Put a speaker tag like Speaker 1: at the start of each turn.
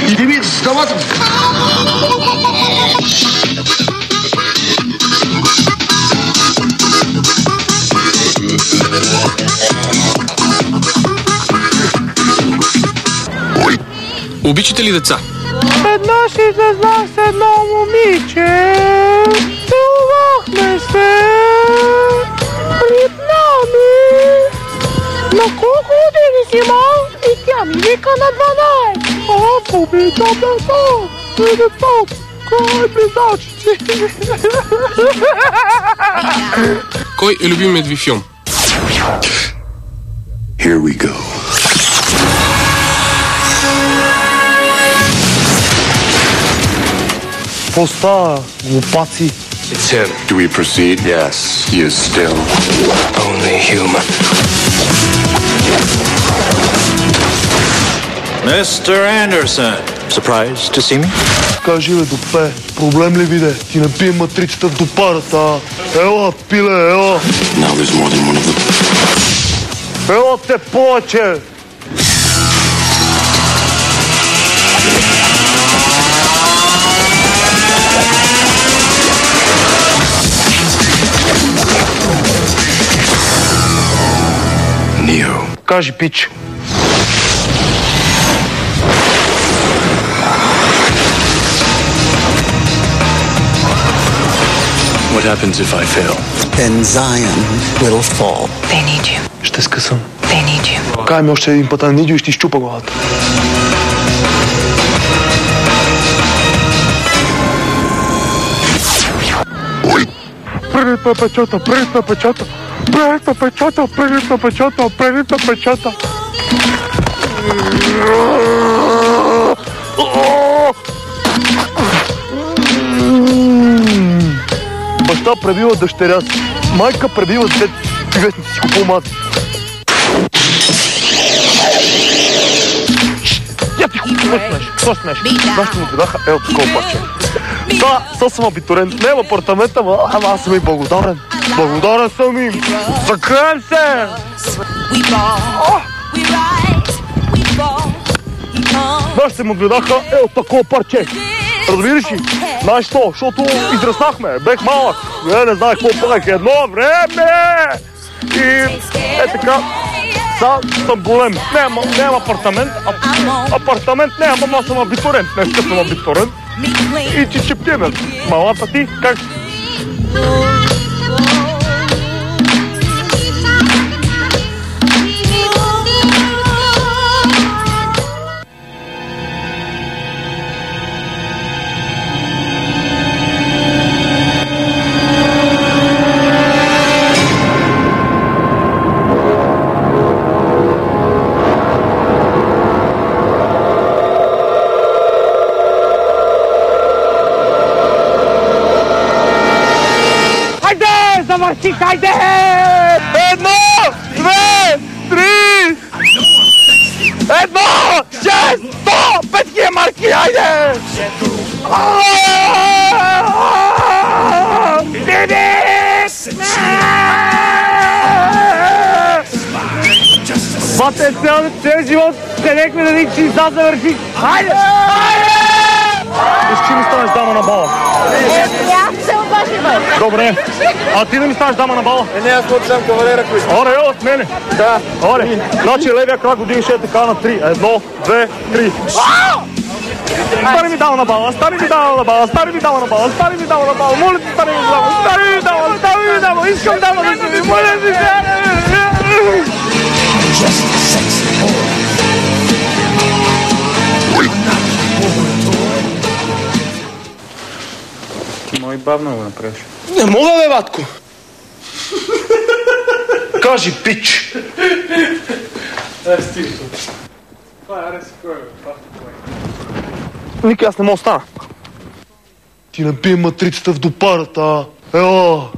Speaker 1: Иди ми, сдават!
Speaker 2: Обичате ли деца?
Speaker 3: Веднъж излезнах с едно момиче, целувахме се, ритна ми. На колко години си мал? И тя ми вика на 12. Аз обичам деца, и деца, кой близачици.
Speaker 2: Кой е любимият ви филм?
Speaker 1: Here we go.
Speaker 3: Поста, глупаци.
Speaker 2: It's him.
Speaker 1: Do we proceed? Yes, he is still
Speaker 2: Only human.
Speaker 4: Mr. Anderson, surprised to see me?
Speaker 3: Кажи, бе, допе, проблем ли виде? Ти не пие матрицата в допарата. Ела, пиле, ела.
Speaker 1: Now there's more than one of them.
Speaker 3: Ела те повече.
Speaker 1: Neo.
Speaker 3: Кажи, пич.
Speaker 1: What happens if I fail?
Speaker 5: Then Zion will fall.
Speaker 6: They need you.
Speaker 3: Ще скъсам.
Speaker 6: They need you.
Speaker 3: Кай ми още един път, а не идио и ще изчупа главата. Прелитна печата, прелитна печата. Прелитна печата, прелитна печата, прелитна печата. Баща пребива дъщеря си. Майка пребива дет вестници си купомати. Я ти какво смеш? Защо му видаха ел такова парче? Да, аз съм абитурент. Не в апартамента, ама аз съм и благодарен. Благодарен съм им. Закрием се! Баща му видаха ел такова парче. Разбираш ли? Знаеш що? Защото израснахме. Бех малък. Не знаех какво правих. Едно време! И е така. Съм голем. Нямам апартамент. Апартамент нямам, аз съм абитурент. Днеска съм абитурент. И ти чептиме. Малата ти, как? Завърши, хайде! 1, 2, 3! 1, 6, 100! 5 марки, хайде! Бате, цял живот седехме да дик, че и сега завърши. Хайде! С чи ми станеш дама на бала?
Speaker 6: Аз се обаживам.
Speaker 3: Добре. А ти да ми станеш дама на бала?
Speaker 4: Не, аз съм кавалера, който.
Speaker 3: Оре, ела с мене.
Speaker 4: Да.
Speaker 3: Оре. Значи левия крак годин ще е така на 3. 1, 2, 3. Стари ми дама на бала, стари ми дама на бала, стари ми дама на бала, стари ми дама на бала. Моля ти, стари ми дама, стари ми дама, стари ми дама. Искам дама да си ми, моля ти.
Speaker 4: Мой бавно го направиш.
Speaker 3: Не мога, бе, батко. Кажи, пич. Ники, аз не мога стана. Ти набие матрицата в допарата. Ела.